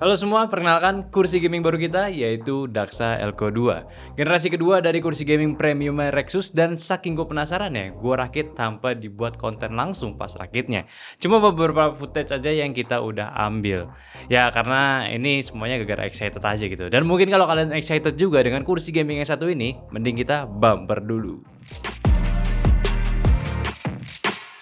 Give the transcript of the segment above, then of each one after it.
Halo semua, perkenalkan kursi gaming baru kita yaitu Daxa Elco 2. Generasi kedua dari kursi gaming premium Rexus dan saking gue penasaran ya, gue rakit tanpa dibuat konten langsung pas rakitnya. Cuma beberapa footage aja yang kita udah ambil. Ya karena ini semuanya gara-gara excited aja gitu. Dan mungkin kalau kalian excited juga dengan kursi gaming yang satu ini, mending kita bumper dulu.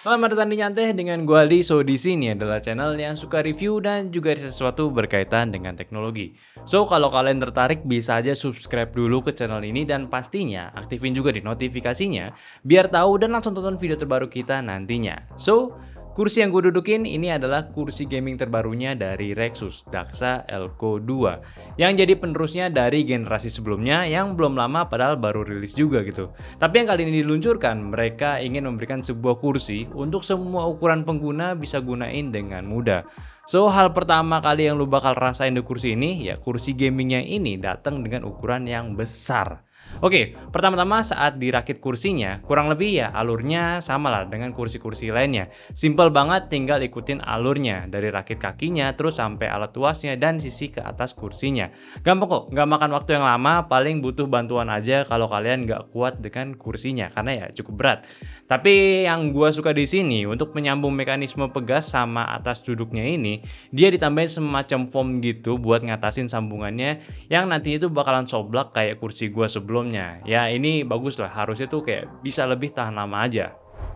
Selamat datang di Nyanteh dengan gua Ali. So di sini adalah channel yang suka review dan juga sesuatu berkaitan dengan teknologi. So kalau kalian tertarik bisa aja subscribe dulu ke channel ini dan pastinya aktifin juga di notifikasinya biar tahu dan langsung tonton video terbaru kita nantinya. So kursi yang gue dudukin ini adalah kursi gaming terbarunya dari Rexus, Daxa Elco 2 yang jadi penerusnya dari generasi sebelumnya yang belum lama padahal baru rilis juga gitu. Tapi yang kali ini diluncurkan, mereka ingin memberikan sebuah kursi untuk semua ukuran pengguna bisa gunain dengan mudah. So hal pertama kali yang lu bakal rasain di kursi ini ya kursi gamingnya ini datang dengan ukuran yang besar. Oke, pertama-tama saat dirakit kursinya, kurang lebih ya alurnya sama lah dengan kursi-kursi lainnya. Simple banget, tinggal ikutin alurnya dari rakit kakinya terus sampai alat tuasnya dan sisi ke atas kursinya. Gampang kok, nggak makan waktu yang lama, paling butuh bantuan aja kalau kalian nggak kuat dengan kursinya karena ya cukup berat. Tapi yang gua suka di sini untuk menyambung mekanisme pegas sama atas duduknya ini, dia ditambahin semacam foam gitu buat ngatasin sambungannya yang nantinya itu bakalan soblak kayak kursi gua sebelumnya. Ya ini bagus lah, harusnya tuh kayak bisa lebih tahan lama aja.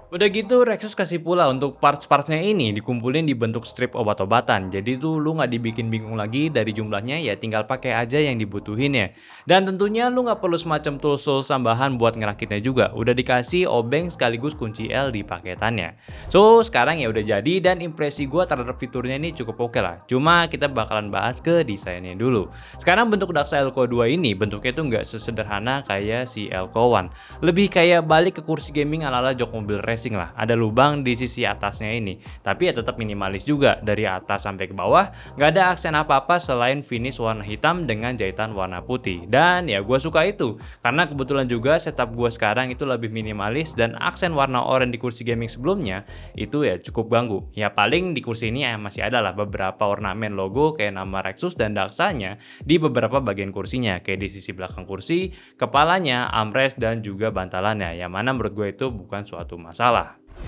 Udah gitu Rexus kasih pula untuk parts-partsnya ini dikumpulin di bentuk strip obat-obatan. Jadi tuh lu nggak dibikin bingung lagi dari jumlahnya ya tinggal pakai aja yang dibutuhin ya. Dan tentunya lu nggak perlu semacam tools tambahan buat ngerakitnya juga. Udah dikasih obeng sekaligus kunci L di paketannya. So sekarang ya udah jadi dan impresi gua terhadap fiturnya ini cukup oke lah. Cuma kita bakalan bahas ke desainnya dulu. Sekarang bentuk Daxa Elco 2 ini bentuknya tuh nggak sesederhana kayak si Elco 1. Lebih kayak balik ke kursi gaming ala-ala jok mobil racing lah. Ada lubang di sisi atasnya ini. Tapi ya tetap minimalis juga. Dari atas sampai ke bawah, nggak ada aksen apa-apa selain finish warna hitam dengan jahitan warna putih. Dan ya gue suka itu. Karena kebetulan juga setup gue sekarang itu lebih minimalis dan aksen warna oranye di kursi gaming sebelumnya itu ya cukup ganggu. Ya paling di kursi ini ya masih ada lah beberapa ornamen logo kayak nama Rexus dan Daxanya di beberapa bagian kursinya. Kayak di sisi belakang kursi, kepalanya, armrest, dan juga bantalannya. Yang mana menurut gue itu bukan suatu masalah.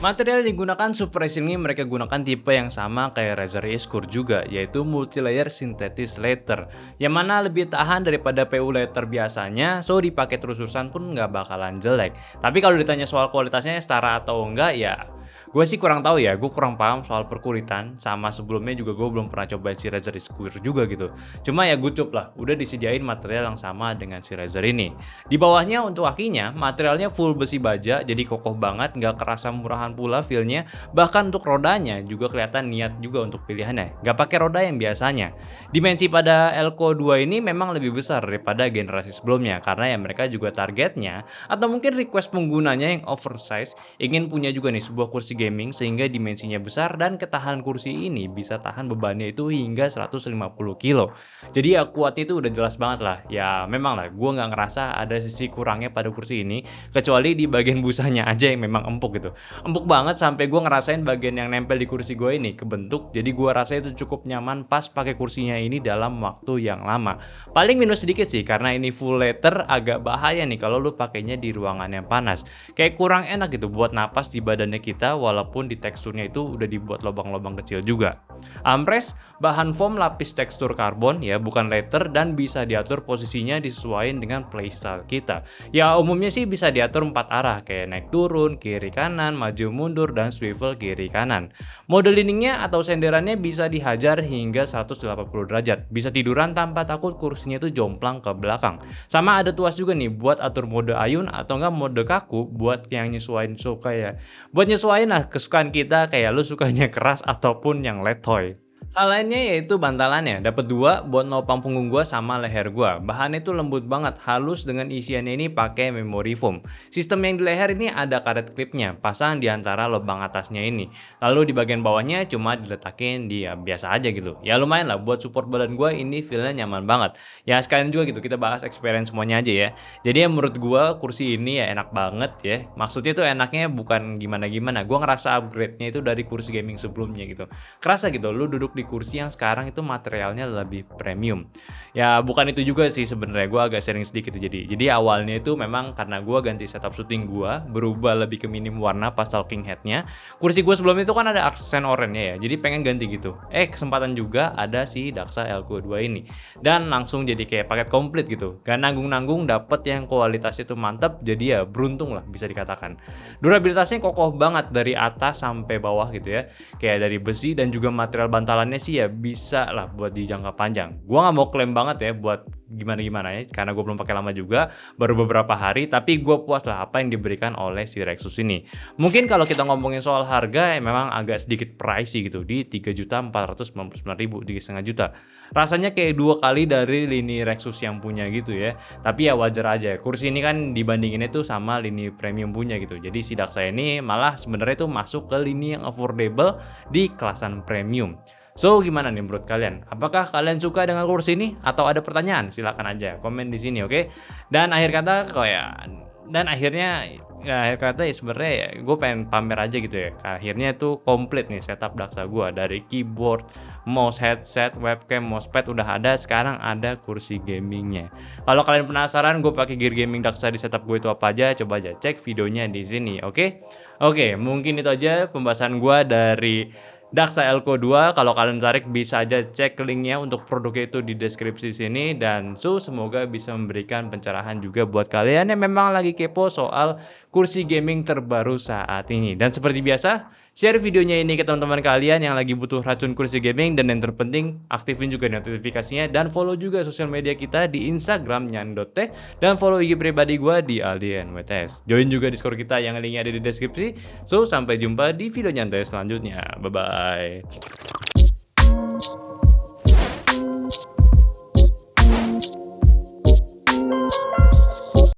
Material yang digunakan super racing ini mereka gunakan tipe yang sama kayak Razer Escure juga, yaitu multilayer synthetic leather yang mana lebih tahan daripada PU leather biasanya, so dipakai terus-terusan pun nggak bakalan jelek. Tapi kalau ditanya soal kualitasnya setara atau enggak ya gue sih kurang tahu ya, gue kurang paham soal perkulitan, sama sebelumnya juga gue belum pernah coba si Razer Escure juga gitu. Cuma ya gucup lah, udah disediain material yang sama dengan si Razer ini. Di bawahnya untuk kakinya, materialnya full besi baja, jadi kokoh banget, nggak kerasa murahan pula feelnya. Bahkan untuk rodanya juga kelihatan niat juga untuk pilihannya, nggak pakai roda yang biasanya. Dimensi pada Elco 2 ini memang lebih besar daripada generasi sebelumnya, karena ya mereka juga targetnya, atau mungkin request penggunanya yang oversize, ingin punya juga nih sebuah kursi gaming sehingga dimensinya besar dan ketahanan kursi ini bisa tahan bebannya itu hingga 150 kilo. Jadi ya kuat itu udah jelas banget lah. Ya memang lah gue nggak ngerasa ada sisi kurangnya pada kursi ini kecuali di bagian busanya aja yang memang empuk gitu. Empuk banget sampai gue ngerasain bagian yang nempel di kursi gue ini kebentuk. Jadi gue rasa itu cukup nyaman pas pakai kursinya ini dalam waktu yang lama. Paling minus sedikit sih karena ini full leather agak bahaya nih kalau lu pakainya di ruangan yang panas. Kayak kurang enak gitu buat napas di badannya kita walaupun di teksturnya itu udah dibuat lubang-lubang kecil juga. Armrest bahan foam lapis tekstur karbon ya bukan leather dan bisa diatur posisinya disesuaikan dengan playstyle kita. Ya umumnya sih bisa diatur 4 arah kayak naik turun, kiri kanan, maju mundur dan swivel kiri kanan. Mode leaningnya atau senderannya bisa dihajar hingga 180 derajat. Bisa tiduran tanpa takut kursinya itu jomplang ke belakang. Sama ada tuas juga nih buat atur mode ayun atau enggak mode kaku buat yang nyesuaiin suka ya. Buat nyesuaiin lah kesukaan kita kayak lu sukanya keras ataupun yang letoy. Hal lainnya yaitu bantalannya, dapat dua buat nopang punggung gua sama leher gua. Bahannya itu lembut banget, halus dengan isiannya ini pakai memory foam. Sistem yang di leher ini ada karet klipnya, pasang di antara lubang atasnya ini. Lalu di bagian bawahnya cuma diletakin di ya, biasa aja gitu. Ya lumayan lah buat support badan gua ini feelnya nyaman banget. Ya sekalian juga gitu kita bahas experience semuanya aja ya. Jadi ya menurut gua kursi ini ya enak banget ya. Maksudnya tuh enaknya bukan gimana-gimana. Gua ngerasa upgrade-nya itu dari kursi gaming sebelumnya gitu. Kerasa gitu, lu duduk di kursi yang sekarang itu materialnya lebih premium. Ya bukan itu juga sih sebenarnya, gue agak sharing sedikit jadi awalnya itu memang karena gue ganti setup syuting gue, berubah lebih ke minim warna pas talking head-nya. Kursi gue sebelumnya itu kan ada aksen oranye ya, jadi pengen ganti gitu. Kesempatan juga ada si Daxa Elco 2 ini. Dan langsung jadi kayak paket komplit gitu. Gak nanggung-nanggung dapet yang kualitasnya itu mantap, jadi ya beruntung lah bisa dikatakan. Durabilitasnya kokoh banget dari atas sampai bawah gitu ya. Kayak dari besi dan juga material bantalannya sih ya bisa lah buat di jangka panjang. Gua nggak mau klaim banget ya buat gimana-gimana ya, karena gue belum pakai lama juga, baru beberapa hari, tapi gue puas lah apa yang diberikan oleh si Rexus ini. Mungkin kalau kita ngomongin soal harga, ya memang agak sedikit pricey gitu, di 3.499.000, 3,5 juta. Rasanya kayak 2 kali dari lini Rexus yang punya gitu ya. Tapi ya wajar aja, kursi ini kan dibandinginnya tuh sama lini premium punya gitu. Jadi si Daxa ini malah sebenarnya tuh masuk ke lini yang affordable di kelasan premium. So, gimana nih menurut kalian? Apakah kalian suka dengan kursi ini atau ada pertanyaan? Silakan aja komen di sini, oke? Dan akhir kata ya sebenarnya ya gue pengen pamer aja gitu ya. Akhirnya tuh komplit nih setup Daxa gue, dari keyboard, mouse, headset, webcam, mousepad udah ada, sekarang ada kursi gamingnya. Kalau kalian penasaran gue pakai gear gaming Daxa di setup gue itu apa aja, coba aja cek videonya di sini, oke? Oke, mungkin itu aja pembahasan gue dari Daxa Elco 2. Kalau kalian tertarik bisa aja cek linknya untuk produknya itu di deskripsi sini. Dan semoga bisa memberikan pencerahan juga buat kalian yang memang lagi kepo soal kursi gaming terbaru saat ini. Dan seperti biasa, share videonya ini ke teman-teman kalian yang lagi butuh racun kursi gaming. Dan yang terpenting, aktifin juga notifikasinya dan follow juga sosial media kita di Instagram nyan.teh dan follow IG pribadi gue di aldienwts. Join juga Discord kita yang linknya ada di deskripsi. Sampai jumpa di video nyantai selanjutnya. Bye-bye.